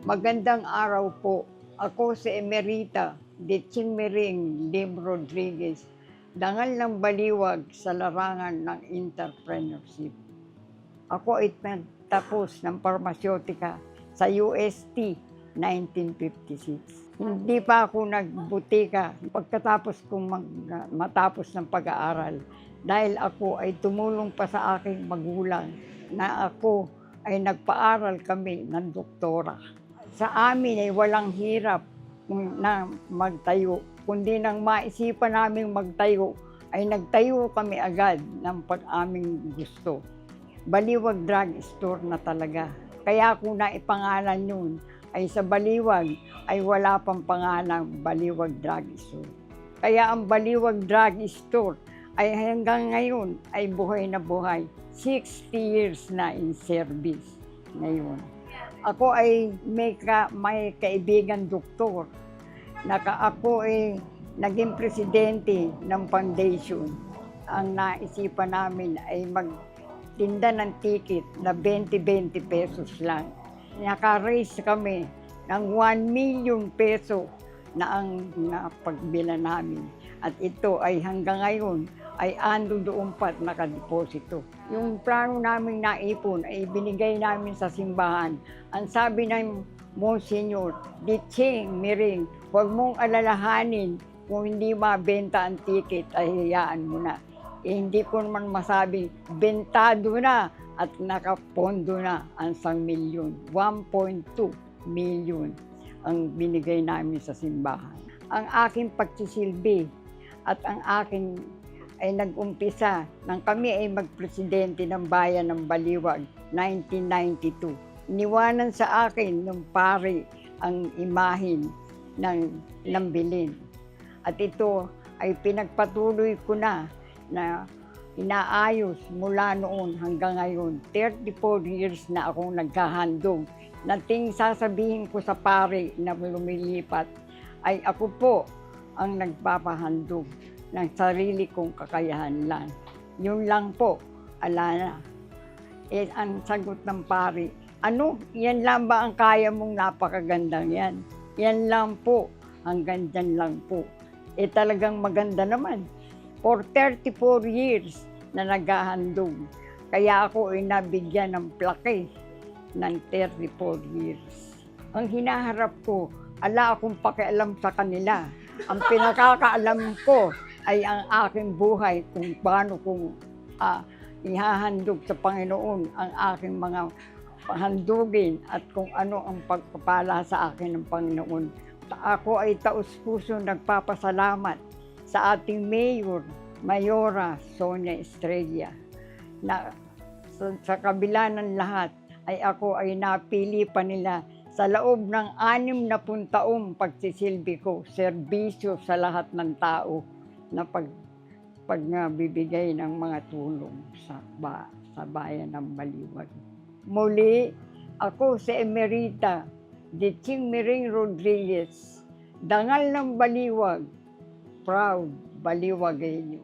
Magandang araw po. Ako si Emerita Detching Mering Lim Rodriguez, dangal ng baliwag sa larangan ng entrepreneurship. Ako ay tapos ng parmasyotika sa UST 1956. Hindi pa ako nagbutika pagkatapos kong matapos ng pag-aaral dahil ako ay tumulong pa sa aking magulang na ako ay nagpaaral kami ng doktora. Sa amin ay walang hirap na magtayo, kundi nang maisipan naming magtayo, ay nagtayo kami agad ng pag-aming gusto. Baliwag Drug Store na talaga. Kaya kung naipangalan yun, ay sa Baliwag ay wala pang pangalang Baliwag Drug Store. Kaya ang Baliwag Drug Store ay hanggang ngayon ay buhay na buhay. 60 years na in service ngayon. Ako ay may kaibigan doktor. Ako ay naging presidente ng foundation. Ang naisipan namin ay magtinda ng ticket na 20-20 pesos lang. Naka-raise kami ng 1 million peso na ang napagbila namin. At ito ay hanggang ngayon ay ando doon pa't nakadeposito. Yung plano namin naipon ay binigay namin sa simbahan. Ang sabi ng Monsignor Detching Mering, huwag mong alalahanin kung hindi mabenta ang ticket ay hayaan mo na. Hindi ko naman masabi, bentado na at nakapondo na ang 1 milyon. 1.2 million ang binigay namin sa simbahan. Ang aking pagsisilbi at ang aking ay nag-umpisa nang kami ay magpresidente ng bayan ng Baliwag, 1992. Iniwanan sa akin ng pari ang imahin ng Lambilin. At ito ay pinagpatuloy ko na inaayos mula noon hanggang ngayon. 34 years na akong nagkahandog. Nating sasabihin ko sa pari na lumilipat ay ako po ang nagpapahandog ng sarili kong kakayahan lang. Yun lang po, ala na. Ang sagot ng pari, ano, yan lang ba ang kaya mong napakagandang yan? Yan lang po, hanggang dyan lang po. Talagang maganda naman. For 34 years na naghahandog, kaya ako ay nabigyan ng plaque ng 34 years. Ang hinaharap ko, ala akong pakialam sa kanila. Ang pinakakaalam ko ay ang aking buhay kung paano kong ihahandog sa Panginoon ang aking mga handugin at kung ano ang pagpapala sa akin ng Panginoon. Ako ay taus-puso nagpapasalamat sa ating Mayor, Mayora Sonia Estrella, na sa kabila ng lahat ay ako ay napili pa nila sa loob ng 60 taong pagsisilbi ko, serbisyo sa lahat ng tao na pagbibigay ng mga tulong sa bayan ng Baliwag. Muli, ako si Emerita Detching Mering Rodriguez, dangal ng Baliwag, proud Baliwagenyo.